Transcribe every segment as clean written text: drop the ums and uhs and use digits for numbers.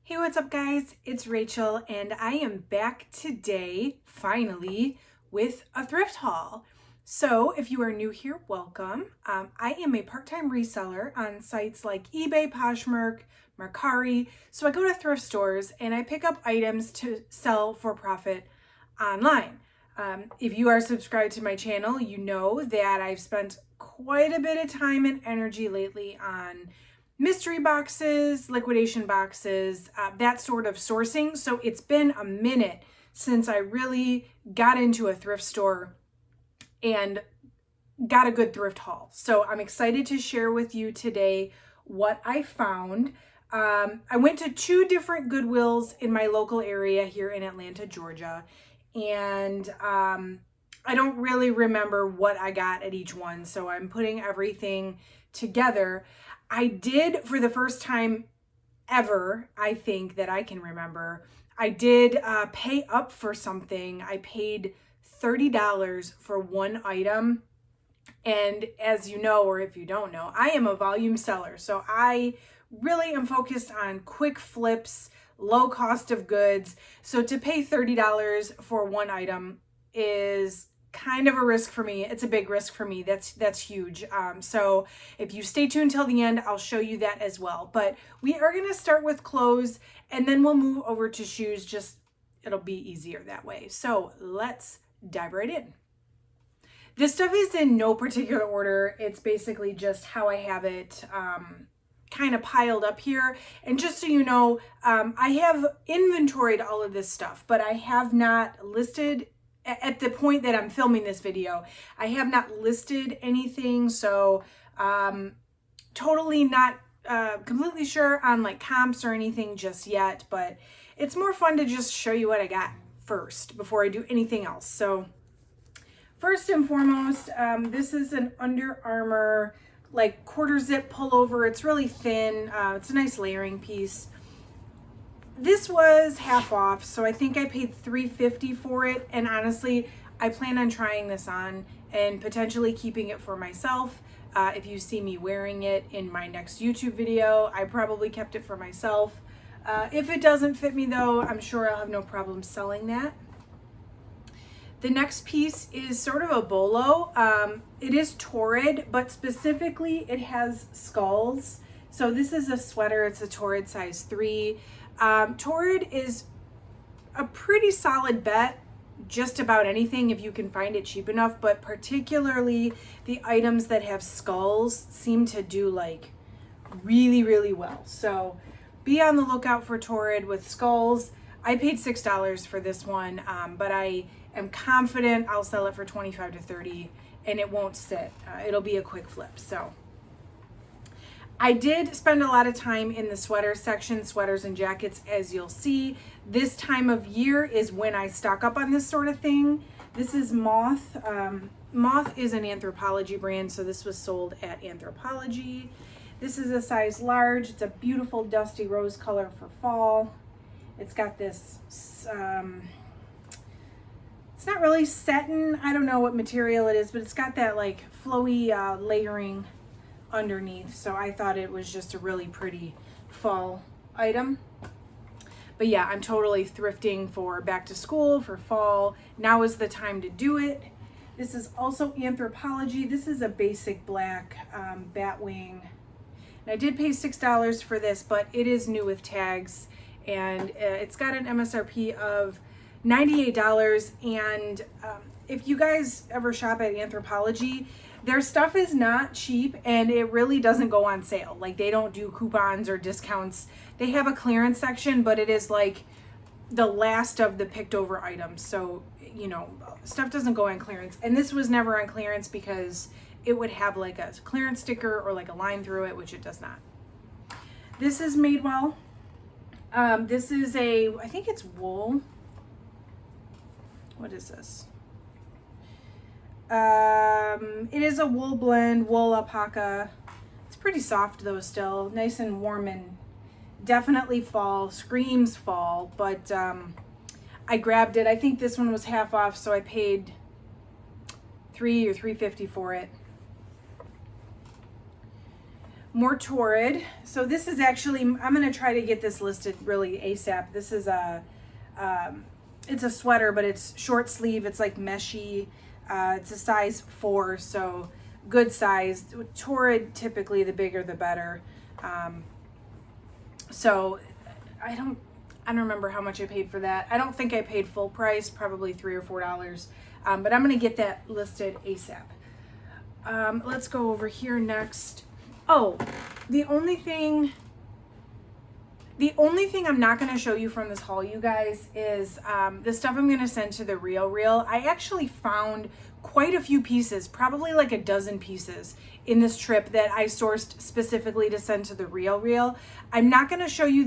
Hey, what's up guys? It's Rachel and I am back today, finally, with a thrift haul. So if you are new here, welcome. I am a part-time reseller on sites like eBay, Poshmark, Mercari. So I go to thrift stores and I pick up items to sell for profit online. If you are subscribed to my channel, you know that I've spent quite a bit of time and energy lately on mystery boxes, liquidation boxes, that sort of sourcing. So it's been a minute since I really got into a thrift store and got a good thrift haul. So I'm excited to share with you today what I found. I went to two different Goodwills in my local area here in Atlanta, Georgia. And I don't really remember what I got at each one. So I'm putting everything together. I did, for the first time ever, I think that I can remember, I did pay up for something. I paid $30 for one item. And as you know, or if you don't know, I am a volume seller. So I really am focused on quick flips, low cost of goods. So to pay $30 for one item is kind of a risk for me. It's a big risk for me. That's huge. So if you stay tuned till the end, I'll show you that as well. But we are going to start with clothes and then we'll move over to shoes. Just it'll be easier that way. So let's dive right in. This stuff is in no particular order. It's basically just how I have it kind of piled up here. And just so you know, I have inventoried all of this stuff, but I have not listed at the point that I'm filming this video. I have not listed anything. So totally not completely sure on like comps or anything just yet, but it's more fun to just show you what I got first before I do anything else. So first and foremost, this is an Under Armour like quarter zip pullover. It's really thin. It's a nice layering piece. This was half off, so I think I paid $3.50 for it. And honestly, I plan on trying this on and potentially keeping it for myself. If you see me wearing it in my next YouTube video, I probably kept it for myself. If it doesn't fit me though, I'm sure I'll have no problem selling that. The next piece is sort of a bolo. It is torrid, but specifically it has skulls. So this is a sweater. It's a torrid size 3. Torrid is a pretty solid bet, just about anything if you can find it cheap enough, but particularly the items that have skulls seem to do like really, really well. So be on the lookout for torrid with skulls. I paid $6 for this one, but I am confident I'll sell it for $25 to $30 and it won't sit. It'll be a quick flip. So I did spend a lot of time in the sweater section, sweaters and jackets, as you'll see. This time of year is when I stock up on this sort of thing. This is Moth. Moth is an Anthropologie brand, so this was sold at Anthropologie. This is a size large. It's a beautiful dusty rose color for fall. It's got this, it's not really satin. I don't know what material it is, but it's got that like flowy layering underneath. So I thought it was just a really pretty fall item. But yeah, I'm totally thrifting for back to school, for fall. Now is the time to do it. This is also Anthropologie. This is a basic black Batwing. And I did pay $6 for this, but it is new with tags. And it's got an MSRP of $98. And if you guys ever shop at Anthropologie, their stuff is not cheap and it really doesn't go on sale. Like they don't do coupons or discounts. They have a clearance section, but it is like the last of the picked over items. So, you know, stuff doesn't go on clearance. And this was never on clearance because it would have like a clearance sticker or like a line through it, which it does not. This is Madewell. This is I think it's wool. What is this? It is a wool blend, wool alpaca. It's pretty soft though still, nice and warm and definitely fall, screams fall, but I grabbed it. I think this one was half off, so I paid $3 or $3.50 for it. more Torrid. So this is actually, I'm going to try to get this listed really ASAP. This is it's a sweater, but it's short sleeve. It's like meshy. It's a size 4, so good size. Torrid, typically the bigger the better. So I don't remember how much I paid for that. I don't think I paid full price, probably $3 or $4. But I'm going to get that listed ASAP. Let's go over here next. Oh, the only thing I'm not going to show you from this haul, you guys, is the stuff I'm going to send to the Real. I actually found quite a few pieces, probably like a dozen pieces in this trip that I sourced specifically to send to the Real. I'm not going to show you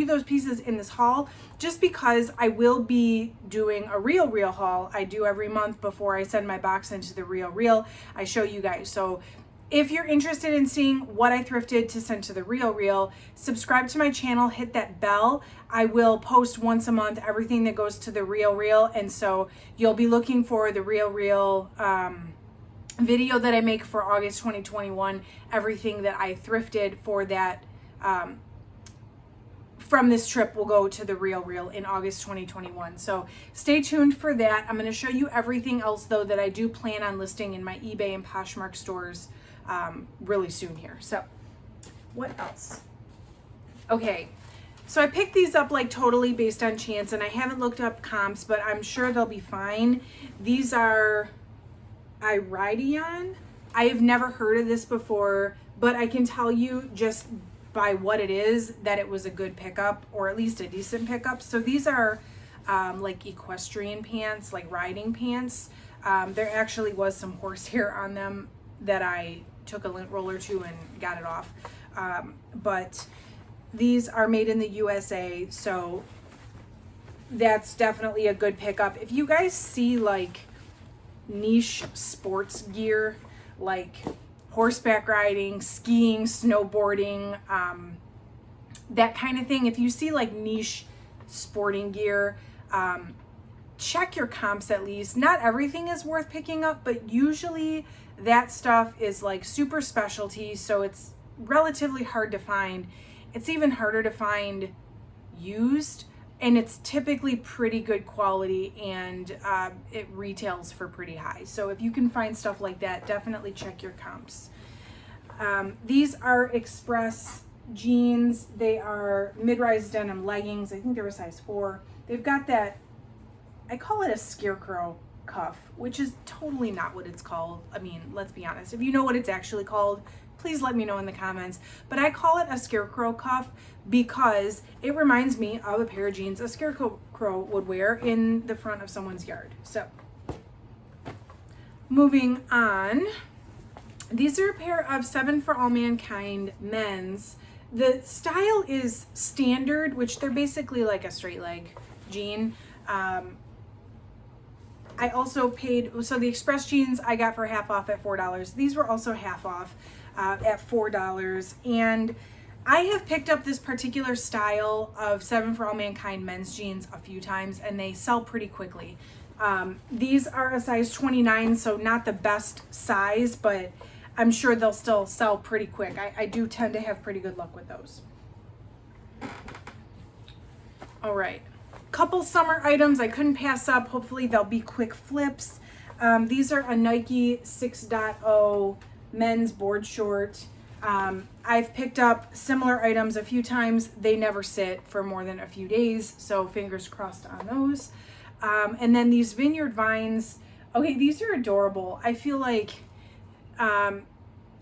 those pieces in this haul, just because I will be doing a Real haul. I do every month before I send my box into the Real. I show you guys. So if you're interested in seeing what I thrifted to send to the Real, subscribe to my channel, hit that bell. I will post once a month everything that goes to the Real, and so you'll be looking for the Real video that I make for August 2021, everything that I thrifted for that from this trip will go to the Real in August 2021. So stay tuned for that. I'm going to show you everything else though that I do plan on listing in my eBay and Poshmark stores really soon here. So what else? Okay, so I picked these up like totally based on chance, and I haven't looked up comps, but I'm sure they'll be fine. These are Iridion. I have never heard of this before, but I can tell you just by what it is that it was a good pickup, or at least a decent pickup. So these are like equestrian pants, like riding pants. There actually was some horsehair on them that I took a lint roller to and got it off. But these are made in the USA, so that's definitely a good pickup. If you guys see like niche sports gear, like horseback riding, skiing, snowboarding, that kind of thing, if you see like niche sporting gear, check your comps at least. Not everything is worth picking up, but usually that stuff is like super specialty, so it's relatively hard to find. It's even harder to find used, and it's typically pretty good quality, and it retails for pretty high. So if you can find stuff like that, definitely check your comps. These are Express jeans. They are mid-rise denim leggings. I think they're a size 4. They've got that, I call it a scarecrow cuff, which is totally not what it's called. I mean, let's be honest. If you know what it's actually called, please let me know in the comments. But I call it a scarecrow cuff because it reminds me of a pair of jeans a scarecrow would wear in the front of someone's yard. So moving on, these are a pair of 7 for All Mankind men's. The style is standard, which they're basically like a straight leg jean. I also paid, so the Express jeans I got for half off at $4. These were also half off at $4. And I have picked up this particular style of 7 for All Mankind men's jeans a few times, and they sell pretty quickly. These are a size 29, so not the best size, but I'm sure they'll still sell pretty quick. I do tend to have pretty good luck with those. All right. Couple summer items I couldn't pass up. Hopefully they'll be quick flips. These are a Nike 6.0 men's board short. I've picked up similar items a few times. They never sit for more than a few days, so fingers crossed on those. And then these Vineyard Vines. Okay, these are adorable. I feel like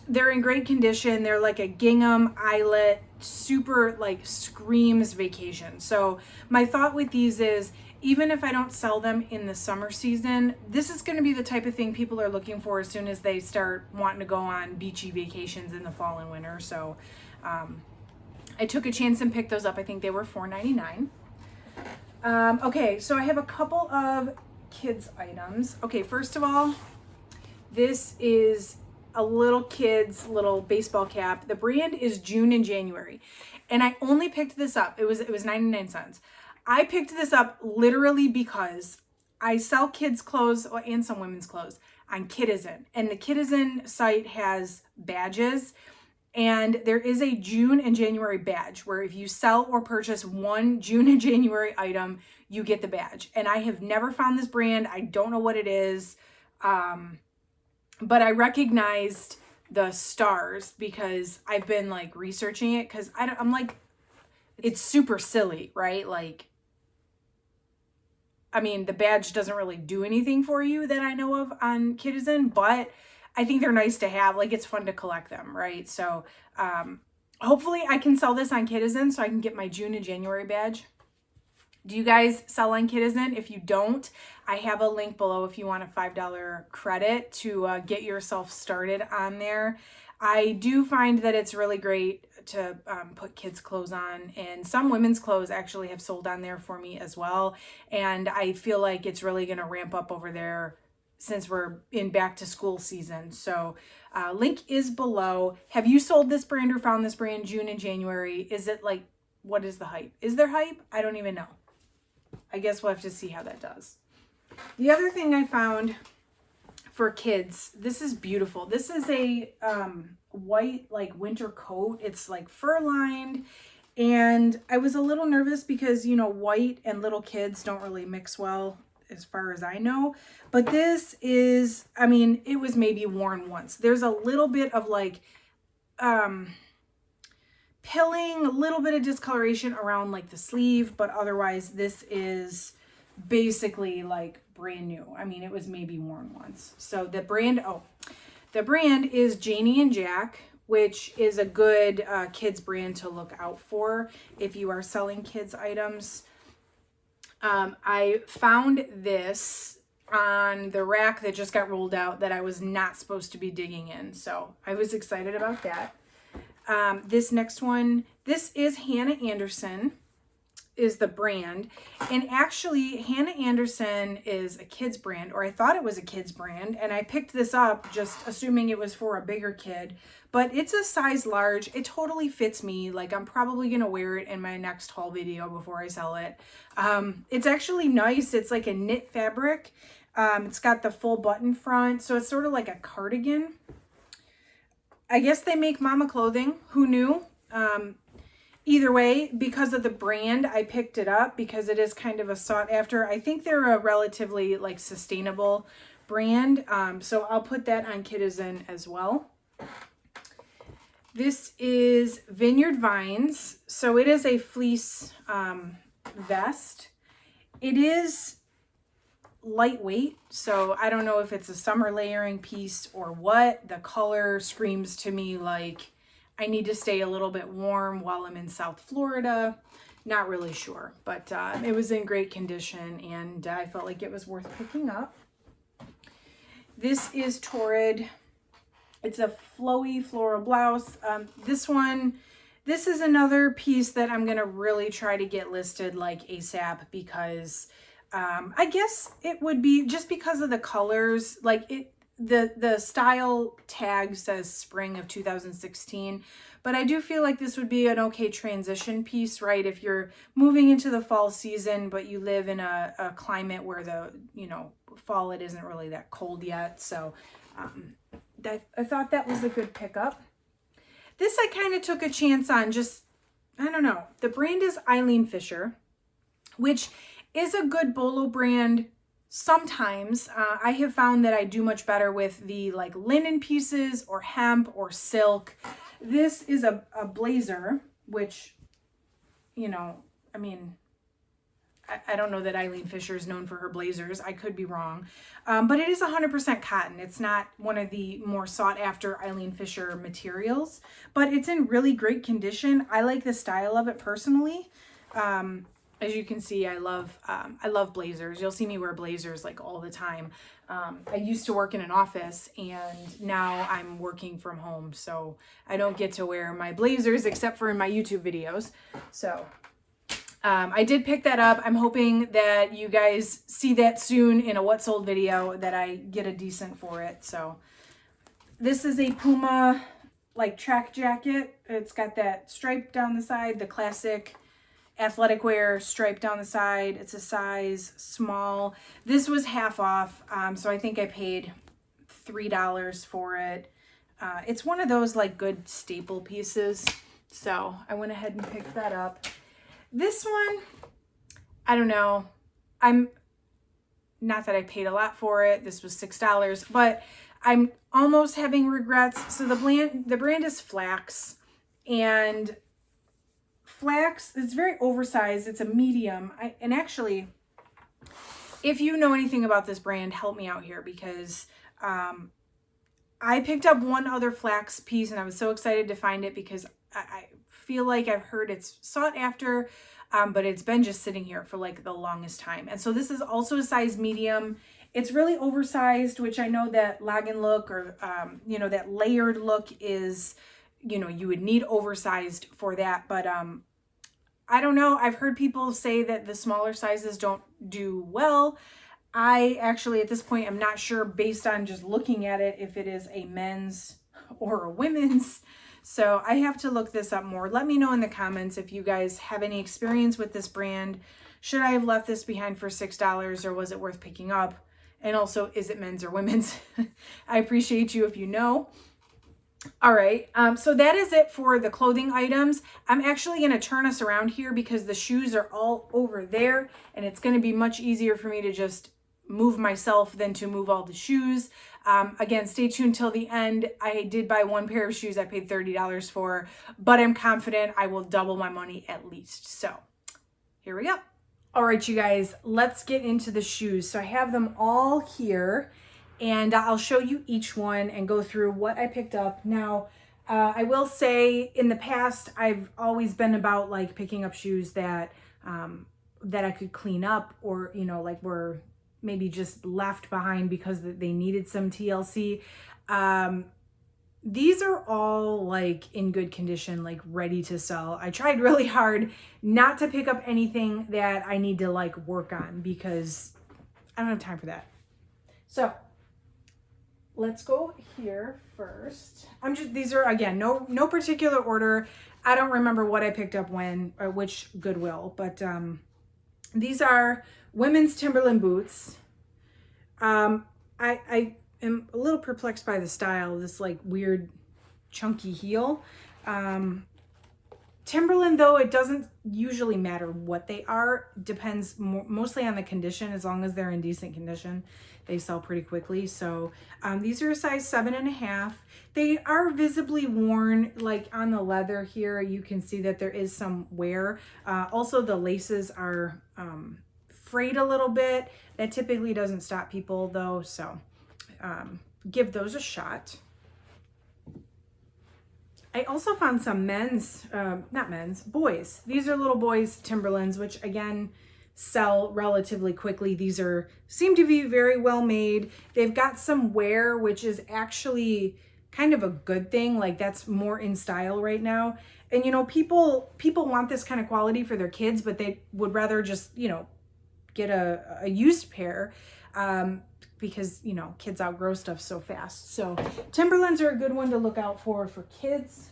they're in great condition. They're like a gingham eyelet, super like screams vacation. So my thought with these is, even if I don't sell them in the summer season, this is going to be the type of thing people are looking for as soon as they start wanting to go on beachy vacations in the fall and winter. So I took a chance and picked those up. I think they were $4.99. Okay, so I have a couple of kids items. Okay, first of all, this is a little kid's little baseball cap. The brand is June and January, and I only picked this up. It was 99 cents. I picked this up literally because I sell kids clothes and some women's clothes on Kidizen, and the Kidizen site has badges, And there is a June and January badge where if you sell or purchase one June and January item, you get the badge. And I have never found this brand. I don't know what it is. But I recognized the stars because I've been like researching it because I'm like, it's super silly, right? Like, I mean, the badge doesn't really do anything for you that I know of on Kidizen, but I think they're nice to have. Like, it's fun to collect them, right? So hopefully I can sell this on Kidizen so I can get my June and January badge. Do you guys sell on Kidizen? If you don't, I have a link below if you want a $5 credit to get yourself started on there. I do find that it's really great to put kids' clothes on, and some women's clothes actually have sold on there for me as well. And I feel like it's really going to ramp up over there since we're in back to school season. So link is below. Have you sold this brand or found this brand June and January? Is it like, what is the hype? Is there hype? I don't even know. I guess we'll have to see how that does. The other thing I found for kids, this is beautiful. This is a white like winter coat. It's like fur lined, and I was a little nervous because, you know, white and little kids don't really mix well as far as I know. But this is, I mean, it was maybe worn once. There's a little bit of like pilling, a little bit of discoloration around like the sleeve, but otherwise this is basically like brand new. I mean, it was maybe worn once. So the brand is Janie and Jack, which is a good kids brand to look out for if you are selling kids items. I found this on the rack that just got rolled out that I was not supposed to be digging in. So I was excited about that. This next one, this is Hannah Anderson is the brand. And actually Hannah Anderson is a kids brand, or I thought it was a kids brand. And I picked this up just assuming it was for a bigger kid, but it's a size large. It totally fits me. Like, I'm probably going to wear it in my next haul video before I sell it. It's actually nice. It's like a knit fabric. It's got the full button front. So it's sort of like a cardigan. I guess they make mama clothing. Who knew? Either way, because of the brand, I picked it up because it is kind of a sought after. I think they're a relatively like sustainable brand. So I'll put that on Kidizen as well. This is Vineyard Vines. So it is a fleece vest. It is lightweight, so I don't know if it's a summer layering piece or what. The color screams to me like I need to stay a little bit warm while I'm in South Florida. Not really sure, but it was in great condition and I felt like it was worth picking up. This is Torrid. It's a flowy floral blouse. This is another piece that I'm gonna really try to get listed like ASAP because I guess it would be just because of the colors. Like the style tag says spring of 2016, but I do feel like this would be an okay transition piece, right? If you're moving into the fall season, but you live in a climate where the, you know, fall, it isn't really that cold yet. So I thought that was a good pickup. This I kind of took a chance on, just, I don't know. The brand is Eileen Fisher, which is a good bolo brand sometimes. I have found that I do much better with the like linen pieces or hemp or silk. This is a blazer, which, you know, I mean, I don't know that Eileen Fisher is known for her blazers. I could be wrong. But it is 100% cotton. It's not one of the more sought after Eileen Fisher materials, but it's in really great condition. I like the style of it personally. As you can see, I love blazers. You'll see me wear blazers like all the time. I used to work in an office and now I'm working from home. So I don't get to wear my blazers except for in my YouTube videos. So I did pick that up. I'm hoping that you guys see that soon in a what sold video, that I get a decent for it. So this is a Puma like track jacket. It's got that stripe down the side, the classic athletic wear stripe down the side. It's a size small. This was half off, so I think I paid $3 for it. It's one of those like good staple pieces. So I went ahead and picked that up. This one, I don't know. I'm not that I paid a lot for it. This was $6, but I'm almost having regrets. So the brand is Flax, and Flax is very oversized. It's a medium. And actually, if you know anything about this brand, help me out here, because I picked up one other Flax piece and I was so excited to find it because I feel like I've heard it's sought after, but it's been just sitting here for like the longest time. And so this is also a size medium. It's really oversized, which I know that lagen look, or, you know, that layered look is, you know, you would need oversized for that. But I don't know. I've heard people say that the smaller sizes don't do well. I actually, at this point, I'm not sure, based on just looking at it, if it is a men's or a women's. So I have to look this up more. Let me know in the comments if you guys have any experience with this brand. Should I have left this behind for $6, or was it worth picking up? And also, is it men's or women's? I appreciate you if you know. All right, so that is it for the clothing items. I'm actually going to turn us around here because the shoes are all over there, and it's going to be much easier for me to just move myself than to move all the shoes. Again, stay tuned till the end. I did buy one pair of shoes I paid $30 for, but I'm confident I will double my money at least. So here we go. All right, you guys, let's get into the shoes. So I have them all here, and I'll show you each one and go through what I picked up. Now, I will say, in the past, I've always been about like picking up shoes that that I could clean up, or, you know, like were maybe just left behind because they needed some TLC. These are all like in good condition, like ready to sell. I tried really hard not to pick up anything that I need to like work on because I don't have time for that. So let's go here first. These are, again, no particular order. I don't remember what I picked up when, or which Goodwill, but these are women's Timberland boots. I am a little perplexed by the style, this like weird chunky heel. Timberland, though, it doesn't usually matter what they are. Depends mostly on the condition. As long as they're in decent condition, they sell pretty quickly. So these are a size 7.5. They are visibly worn, like on the leather here. You can see that there is some wear. Also, the laces are frayed a little bit. That typically doesn't stop people, though. So give those a shot. I also found some boys. These are little boys Timberlands, which again sell relatively quickly. These seem to be very well made. They've got some wear, which is actually kind of a good thing. Like, that's more in style right now. And, you know, people want this kind of quality for their kids, but they would rather just, you know, get a used pair. Because, you know, kids outgrow stuff so fast. So Timberlands are a good one to look out for kids.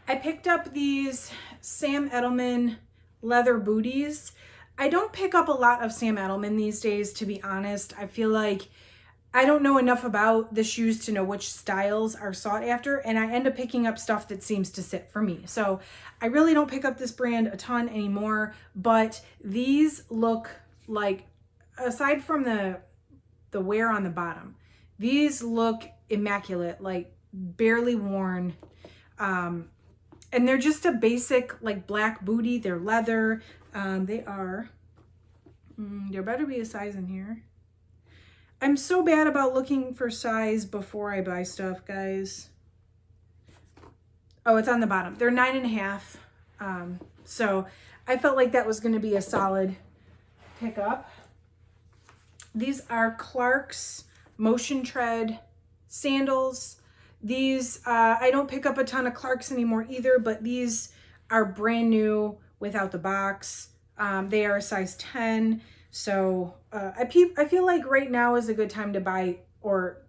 I picked up these Sam Edelman leather booties. I don't pick up a lot of Sam Edelman these days, to be honest. I feel like I don't know enough about the shoes to know which styles are sought after, and I end up picking up stuff that seems to sit for me. So I really don't pick up this brand a ton anymore, but these look like, aside from the wear on the bottom, these look immaculate, like barely worn. And they're just a basic like black bootie. They're leather. There better be a size in here. I'm so bad about looking for size before I buy stuff, guys. Oh, it's on the bottom. They're 9.5. So I felt like that was going to be a solid pickup. These are Clark's Motion Tread sandals. These, I don't pick up a ton of Clark's anymore either, but these are brand new without the box. They are a size 10. So I feel like right now is a good time to buy, or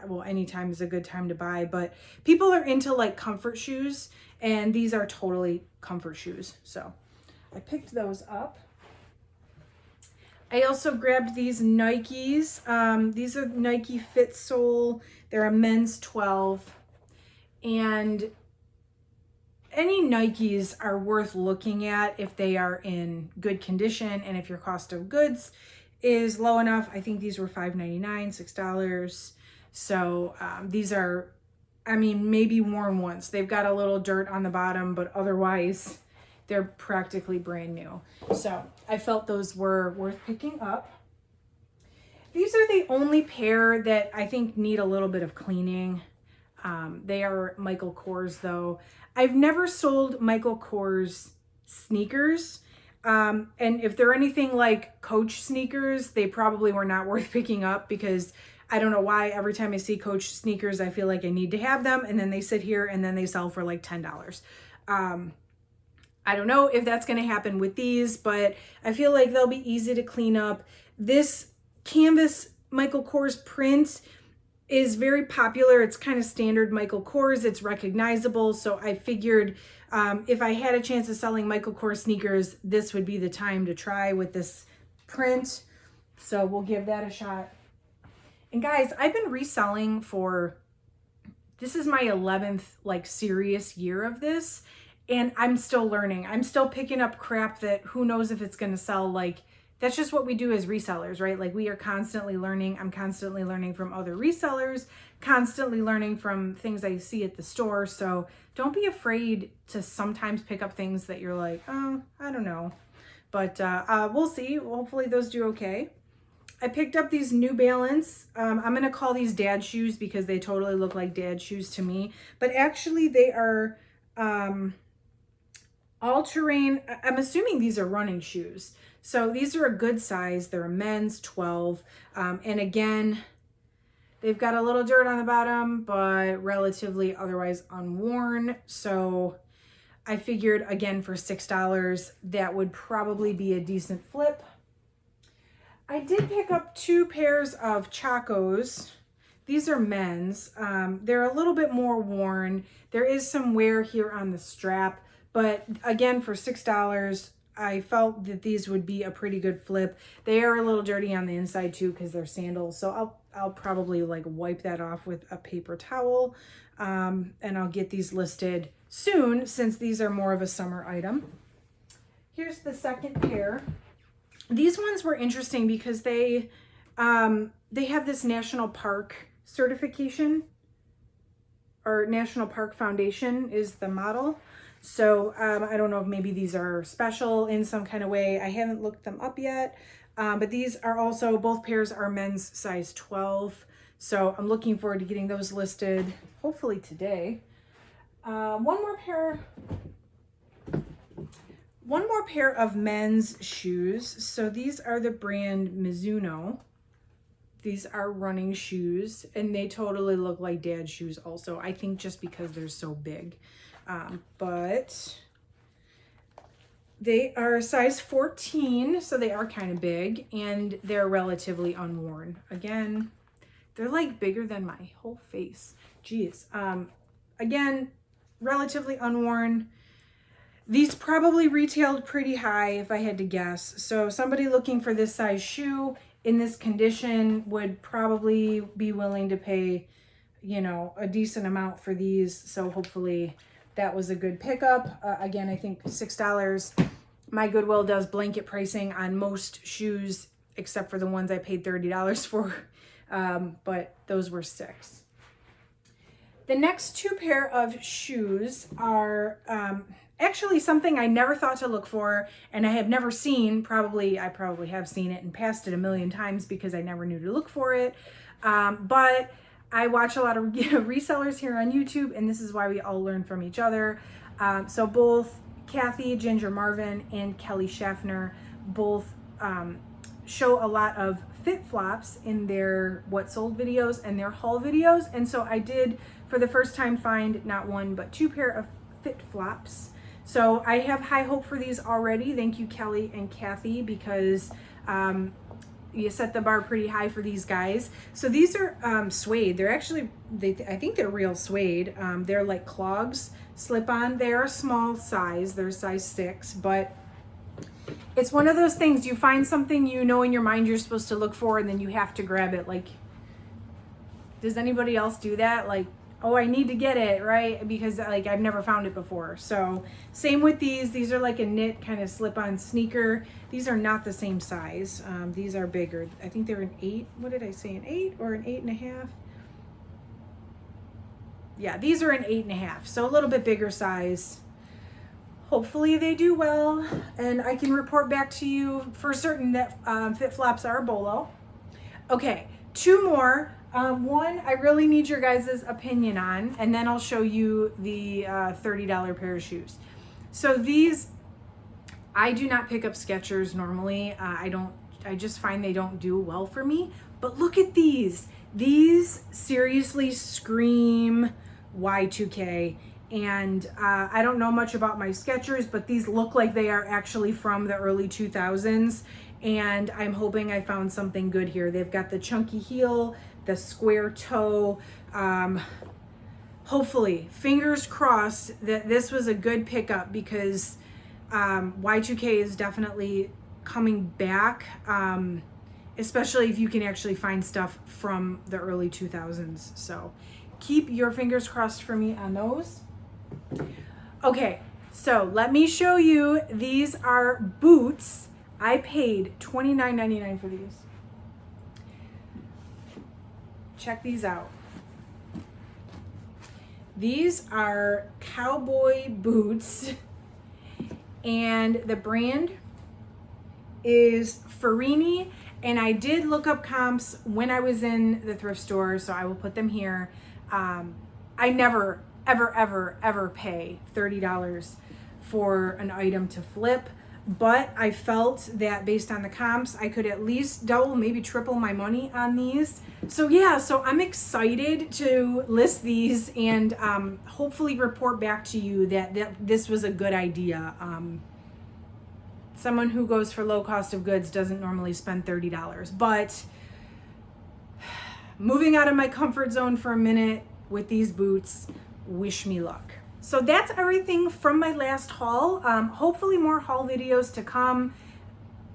well, anytime is a good time to buy, but people are into like comfort shoes, and these are totally comfort shoes. So I picked those up. I also grabbed these Nikes. These are Nike Fit Sole. They're a men's 12. And any Nikes are worth looking at if they are in good condition and if your cost of goods is low enough. I think these were $5.99, $6. So these are, I mean, maybe worn once. They've got a little dirt on the bottom, but otherwise they're practically brand new. So I felt those were worth picking up. These are the only pair that I think need a little bit of cleaning. They are Michael Kors though. I've never sold Michael Kors sneakers. And if they're anything like Coach sneakers, they probably were not worth picking up, because I don't know why every time I see Coach sneakers, I feel like I need to have them, and then they sit here and then they sell for like $10. I don't know if that's going to happen with these, but I feel like they'll be easy to clean up. This canvas Michael Kors print is very popular. It's kind of standard Michael Kors. It's recognizable. So I figured if I had a chance of selling Michael Kors sneakers, this would be the time to try with this print. So we'll give that a shot. And guys, I've been reselling for, this is my 11th like serious year of this, and I'm still learning. I'm still picking up crap that who knows if it's going to sell. Like, that's just what we do as resellers, right? Like, we are constantly learning. I'm constantly learning from other resellers, constantly learning from things I see at the store. So don't be afraid to sometimes pick up things that you're like, oh, I don't know. But we'll see. Hopefully those do okay. I picked up these New Balance. I'm going to call these dad shoes because they totally look like dad shoes to me. But actually they are all-terrain. I'm assuming these are running shoes. So these are a good size. They're a men's 12. And again, they've got a little dirt on the bottom, but relatively otherwise unworn. So I figured, again, for $6, that would probably be a decent flip. I did pick up 2 pairs of Chacos. These are men's. They're a little bit more worn. There is some wear here on the strap, but again, for $6, I felt that these would be a pretty good flip. They are a little dirty on the inside too because they're sandals. So I'll probably like wipe that off with a paper towel. And I'll get these listed soon since these are more of a summer item. Here's the second pair. These ones were interesting because they have this National Park certification, or National Park Foundation is the model. So I don't know if maybe these are special in some kind of way. I haven't looked them up yet, but these are also, both pairs are men's size 12. So I'm looking forward to getting those listed, hopefully today. One more pair of men's shoes. So these are the brand Mizuno. These are running shoes, and they totally look like dad shoes also. I think just because they're so big. But they are size 14, so they are kind of big, and they're relatively unworn. Again, they're like bigger than my whole face. Geez. Again, relatively unworn. These probably retailed pretty high if I had to guess. So somebody looking for this size shoe in this condition would probably be willing to pay, you know, a decent amount for these. So hopefully that was a good pickup. Again, I think $6. My Goodwill does blanket pricing on most shoes except for the ones I paid $30 for. But those were $6. The next 2 pair of shoes are actually something I never thought to look for, and I have never seen. I probably have seen it and passed it a million times because I never knew to look for it. But I watch a lot of resellers here on YouTube, and this is why we all learn from each other. So both Kathy Ginger Marvin and Kelly Schaffner both show a lot of fit flops in their what sold videos and their haul videos. And so I did, for the first time, find not 1, but 2 pair of fit flops. So I have high hope for these already. Thank you, Kelly and Kathy, because you set the bar pretty high for these guys. So these are suede. They're actually, I think they're real suede. They're like clogs, slip on. They are a small size. They're size 6, but It's one of those things, you find something you know in your mind you're supposed to look for, and then you have to grab it. Like, does anybody else do that? Like, oh, I need to get it, right? Because like I've never found it before. So same with these are like a knit kind of slip-on sneaker. These are not the same size. These are bigger. I think they're an 8. What did I say, an 8 or an 8.5? Yeah, these are an 8.5, so a little bit bigger size. Hopefully they do well, and I can report back to you for certain that Fit Flops are a bolo. Okay, 2 more. One I really need your guys' opinion on, and then I'll show you the $30 pair of shoes. So these, I do not pick up Skechers normally. I just find they don't do well for me. But look at these. These seriously scream Y2K. And I don't know much about my Skechers, but these look like they are actually from the early 2000s. And I'm hoping I found something good here. They've got the chunky heel, the square toe. Hopefully, fingers crossed that this was a good pickup, because Y2K is definitely coming back, especially if you can actually find stuff from the early 2000s. So keep your fingers crossed for me on those. Okay, so let me show you. These are boots. I paid $29.99 for these. Check these out. These are cowboy boots, and the brand is Farini. And I did look up comps when I was in the thrift store, so I will put them here. I never, ever pay $30 for an item to flip, but I felt that based on the comps, I could at least double, maybe triple my money on these. So yeah, so I'm excited to list these and hopefully report back to you that this was a good idea. Someone who goes for low cost of goods doesn't normally spend $30, but moving out of my comfort zone for a minute with these boots, wish me luck. So that's everything from my last haul. Hopefully more haul videos to come.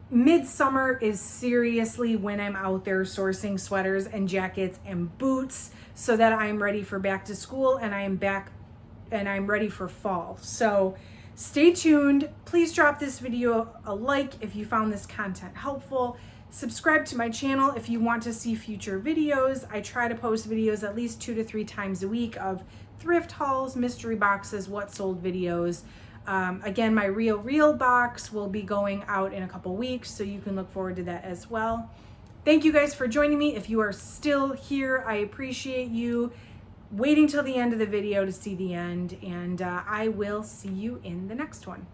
Midsummer is seriously when I'm out there sourcing sweaters and jackets and boots so that I'm ready for back to school, and I'm ready for fall. So stay tuned. Please drop this video a like if you found this content helpful. Subscribe to my channel if you want to see future videos. I try to post videos at least 2 to 3 times a week of thrift hauls, mystery boxes, what sold videos. Again, my Real box will be going out in a couple weeks, so you can look forward to that as well. Thank you guys for joining me. If you are still here, I appreciate you waiting till the end of the video to see the end, and I will see you in the next one.